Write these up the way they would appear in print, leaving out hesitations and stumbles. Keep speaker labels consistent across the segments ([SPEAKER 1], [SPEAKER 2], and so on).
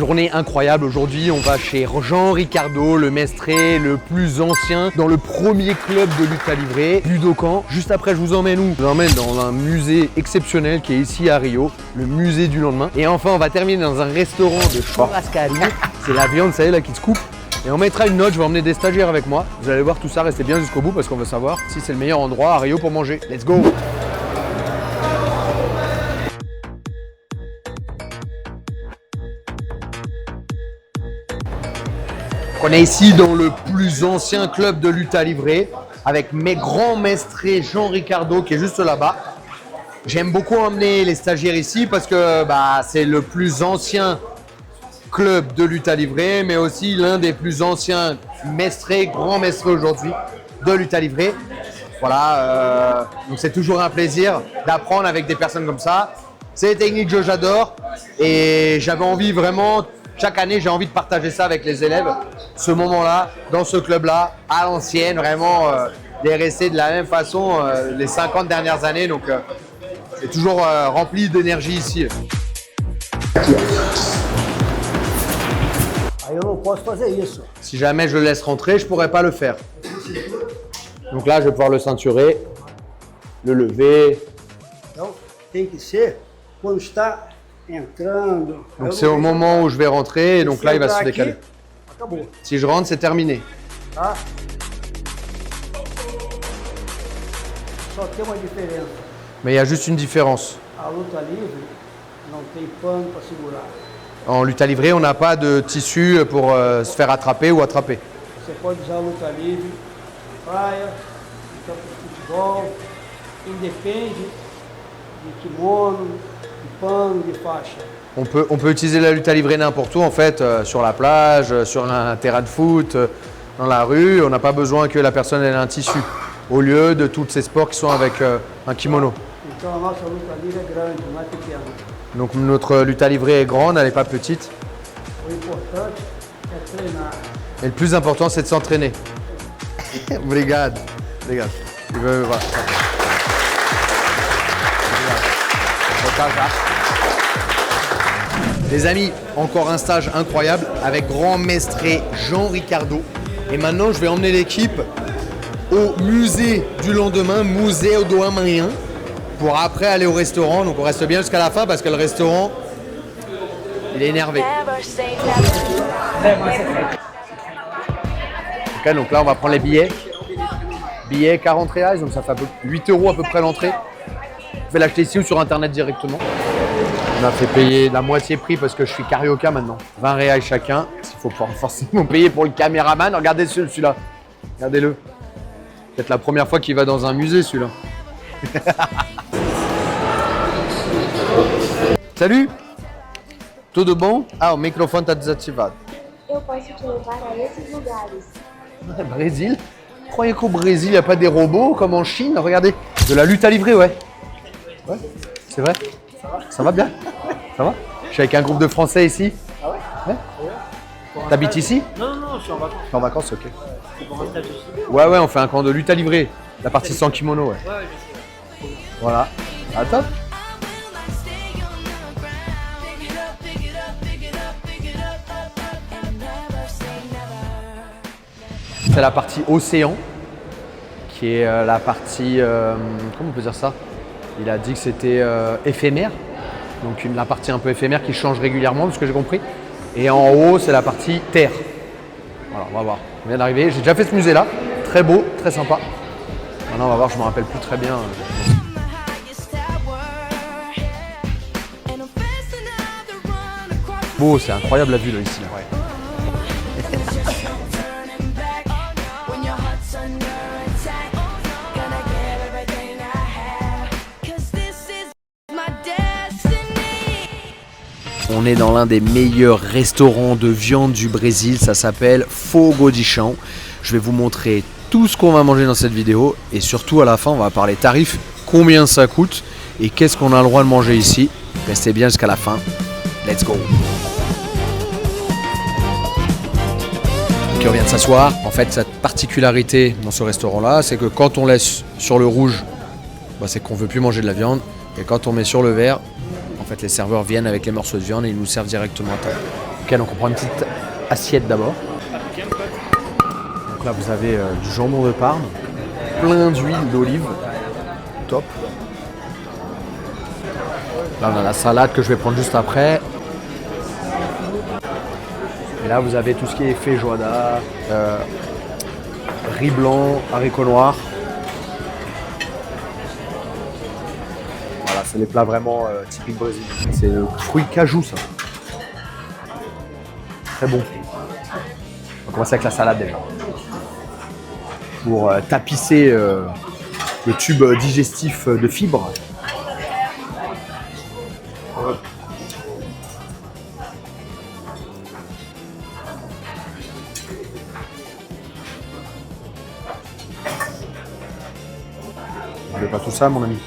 [SPEAKER 1] Journée incroyable, aujourd'hui on va chez Jean Ricardo, le maestré le plus ancien dans le premier club de lutte à livrer, Budokan. Juste après je vous emmène où? Je vous emmène dans un musée exceptionnel qui est ici à Rio, le musée du lendemain. Et enfin on va terminer dans un restaurant de churrascaria, c'est la viande, ça y est là qui se coupe. Et on mettra une note, je vais emmener des stagiaires avec moi. Vous allez voir tout ça, restez bien jusqu'au bout parce qu'on veut savoir si c'est le meilleur endroit à Rio pour manger. Let's go! On est ici dans le plus ancien club de lutte à livrer avec mes grands maestrés Jean Ricardo qui est juste là-bas. J'aime beaucoup emmener les stagiaires ici parce que c'est le plus ancien club de lutte à livrer, mais aussi l'un des plus anciens maestrés, grands maestrés aujourd'hui de lutte à livrer. Voilà, donc c'est toujours un plaisir d'apprendre avec des personnes comme ça. C'est des techniques que j'adore et j'avais envie vraiment. Chaque année, j'ai envie de partager ça avec les élèves, ce moment-là, dans ce club-là, à l'ancienne, vraiment, de rester de la même façon les 50 dernières années. Donc, c'est toujours rempli d'énergie ici. Si jamais je le laisse rentrer, je ne pourrais pas le faire. Donc là, je vais pouvoir le ceinturer, le lever.
[SPEAKER 2] Donc, tem que ser quando está.
[SPEAKER 1] Donc c'est au moment où je vais rentrer et donc là il va se décaler. Si je rentre, c'est terminé. Mais il y a juste une différence. En lutte à livrer, on n'a pas de tissu pour se faire attraper ou attraper. On peut utiliser la lutte à livrer n'importe où en fait, sur la plage, sur un terrain de foot, dans la rue. On n'a pas besoin que la personne ait un tissu, au lieu de tous ces sports qui sont avec un kimono. Donc notre lutte à livrer est grande, elle n'est pas petite. Et le plus important c'est de s'entraîner. Obrigado. Obrigado. Voilà. Les amis, encore un stage incroyable avec grand maestré Jean Ricardo. Et maintenant, je vais emmener l'équipe au musée du lendemain, Museu do Amanhã, pour après aller au restaurant. Donc on reste bien jusqu'à la fin parce que le restaurant, il est énervé. Ok, donc là, on va prendre les billets. Billets 40 reais, donc ça fait 8 € à peu près l'entrée. Je vais l'acheter ici ou sur internet directement. On a fait payer la moitié prix parce que je suis carioca maintenant. 20 reais chacun. Il faut pas forcément payer pour le caméraman. Regardez celui-là. Regardez-le. Peut-être la première fois qu'il va dans un musée celui-là. Salut. Tudo bom? Ah, o microfone está desativado.
[SPEAKER 3] Eu posso te levar a esses lugares.
[SPEAKER 1] Brésil? Vous croyez qu'au Brésil, il n'y a pas des robots comme en Chine? Regardez. De la lutte à livrer, ouais. Ouais, c'est vrai. Ça va bien? Ça va? Je suis avec un groupe de Français ici.
[SPEAKER 2] Ah ouais?
[SPEAKER 1] Ouais. T'habites ici?
[SPEAKER 2] Non, je suis en vacances.
[SPEAKER 1] En vacances, ok.
[SPEAKER 2] C'est pour un stage aussi.
[SPEAKER 1] Ouais, on fait un camp de lutte à livrer. La partie sans kimono, ouais.
[SPEAKER 2] Ouais, je sais.
[SPEAKER 1] Voilà. Ah, top. C'est la partie océan, qui est la partie, comment on peut dire ça? Il a dit que c'était éphémère, donc la partie un peu éphémère qui change régulièrement, de ce que j'ai compris. Et en haut, c'est la partie terre. Voilà, on va voir. On vient d'arriver. J'ai déjà fait ce musée-là, très beau, très sympa. Maintenant, on va voir, je me rappelle plus très bien. Beau, c'est incroyable la vue là ici. Ouais. On est dans l'un des meilleurs restaurants de viande du Brésil, ça s'appelle Fogo de Chão. Je vais vous montrer tout ce qu'on va manger dans cette vidéo et surtout à la fin on va parler tarifs, combien ça coûte et qu'est-ce qu'on a le droit de manger ici. Restez bien jusqu'à la fin, let's go. Ok, on vient de s'asseoir. En fait, cette particularité dans ce restaurant-là, c'est que quand on laisse sur le rouge, c'est qu'on ne veut plus manger de la viande. Et quand on met sur le vert, en fait, les serveurs viennent avec les morceaux de viande et ils nous servent directement à table. Ok, donc on prend une petite assiette d'abord. Donc là, vous avez du jambon de Parme, plein d'huile d'olive, top. Là, on a la salade que je vais prendre juste après. Et là, vous avez tout ce qui est feijoada, riz blanc, haricots noirs. Voilà, c'est les plats vraiment typiques brésiliens. C'est le fruit cajou, ça. Très bon. On va commencer avec la salade déjà. Pour tapisser le tube digestif de fibres. Je veux pas tout ça, mon ami.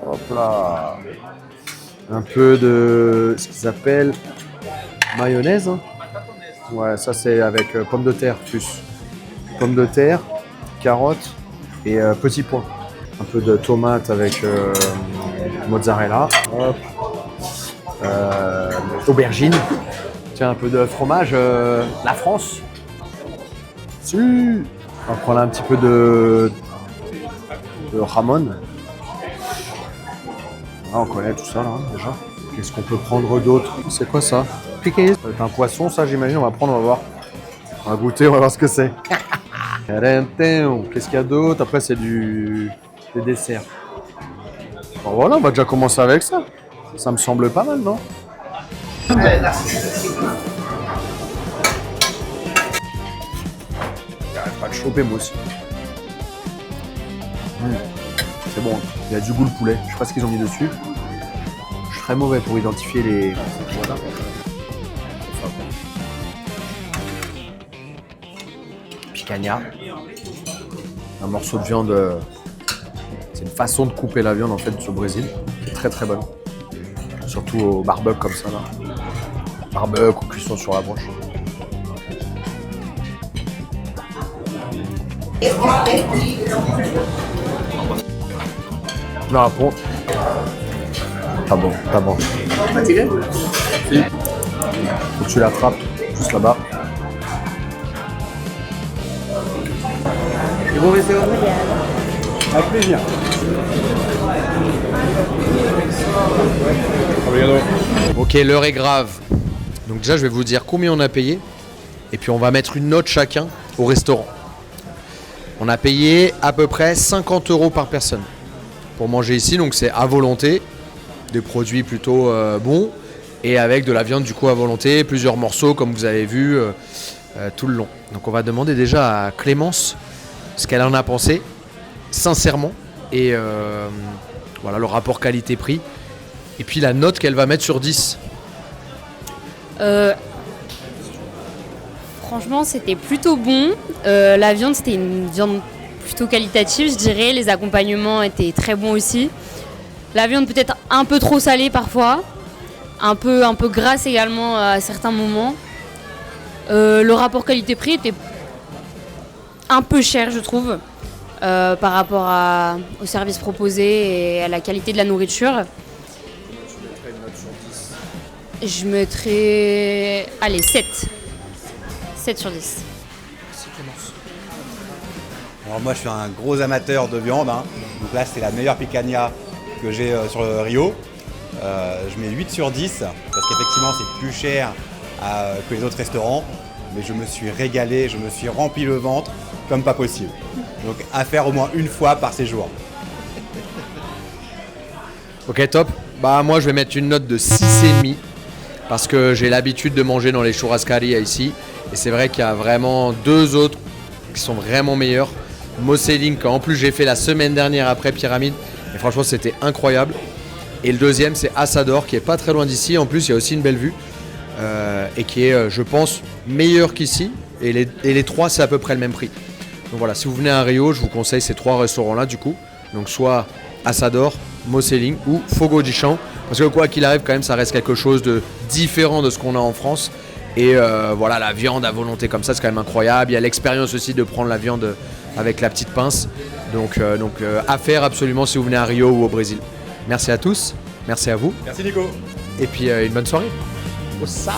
[SPEAKER 1] Hop là. Un peu de ce qu'ils appellent mayonnaise. Hein. Ouais, ça c'est avec pommes de terre plus. Pommes de terre, carottes et petits pois. Un peu de tomate avec mozzarella. Hop. Aubergine. Tiens, un peu de fromage. La France. Si. On va prendre un petit peu de jamon. Ah, on connaît tout ça là, déjà. Qu'est-ce qu'on peut prendre d'autre? C'est quoi ça? Piqué. C'est un poisson, ça j'imagine. On va prendre, on va voir. On va goûter, on va voir ce que c'est. Qu'est-ce qu'il y a d'autre? Après, c'est des desserts. Bon, voilà, on va déjà commencer avec ça. Ça me semble pas mal, non? J'arrive pas de choper, moi aussi. C'est bon, il y a du goût le poulet. Je sais pas ce qu'ils ont mis dessus. Je suis très mauvais pour identifier les. Voilà. Picanha. Un morceau de viande. C'est une façon de couper la viande en fait au Brésil. Très très bonne. Surtout au barbecue comme ça là. Barbecue ou cuisson sur la broche. Non, bon. Pas bon, pas bon. Fatigué? Si. Faut que tu l'attrapes, juste là-bas.
[SPEAKER 2] Et vous restez là? Avec plaisir.
[SPEAKER 1] Ok, l'heure est grave. Donc déjà, je vais vous dire combien on a payé. Et puis on va mettre une note chacun au restaurant. On a payé à peu près 50 € par personne pour manger ici. Donc c'est à volonté. Des produits plutôt bons. Et avec de la viande du coup à volonté. Plusieurs morceaux comme vous avez vu tout le long. Donc on va demander déjà à Clémence ce qu'elle en a pensé. Sincèrement. Et voilà le rapport qualité-prix. Et puis la note qu'elle va mettre sur 10.
[SPEAKER 4] Franchement, c'était plutôt bon. La viande, c'était une viande plutôt qualitative, je dirais. Les accompagnements étaient très bons aussi. La viande peut-être un peu trop salée parfois. Un peu grasse également à certains moments. Le rapport qualité-prix était un peu cher, je trouve, par rapport au service proposé et à la qualité de la nourriture. Je mettrais, allez, 7. 7 sur 10.
[SPEAKER 5] Alors moi je suis un gros amateur de viande, hein. Donc là c'est la meilleure picanha que j'ai sur le Rio. Je mets 8 sur 10 parce qu'effectivement c'est plus cher que les autres restaurants. Mais je me suis régalé, je me suis rempli le ventre comme pas possible. Donc à faire au moins une fois par séjour.
[SPEAKER 1] Ok, top. Bah moi je vais mettre une note de 6,5 parce que j'ai l'habitude de manger dans les churrascaria ici. Et c'est vrai qu'il y a vraiment deux autres qui sont vraiment meilleurs. Moseling, qu'en plus j'ai fait la semaine dernière après Pyramide. Et franchement c'était incroyable. Et le deuxième c'est Assador qui est pas très loin d'ici. En plus il y a aussi une belle vue. Et qui est je pense meilleur qu'ici. Et les trois c'est à peu près le même prix. Donc voilà, si vous venez à Rio, je vous conseille ces trois restaurants là du coup. Donc soit Assador, Moseling ou Fogo de Chão. Parce que quoi qu'il arrive quand même ça reste quelque chose de différent de ce qu'on a en France. Et voilà, la viande à volonté comme ça c'est quand même incroyable. Il y a l'expérience aussi de prendre la viande avec la petite pince. Donc à faire absolument si vous venez à Rio ou au Brésil. Merci à tous, merci à vous.
[SPEAKER 5] Merci Nico.
[SPEAKER 1] Et puis une bonne soirée. Oh ça.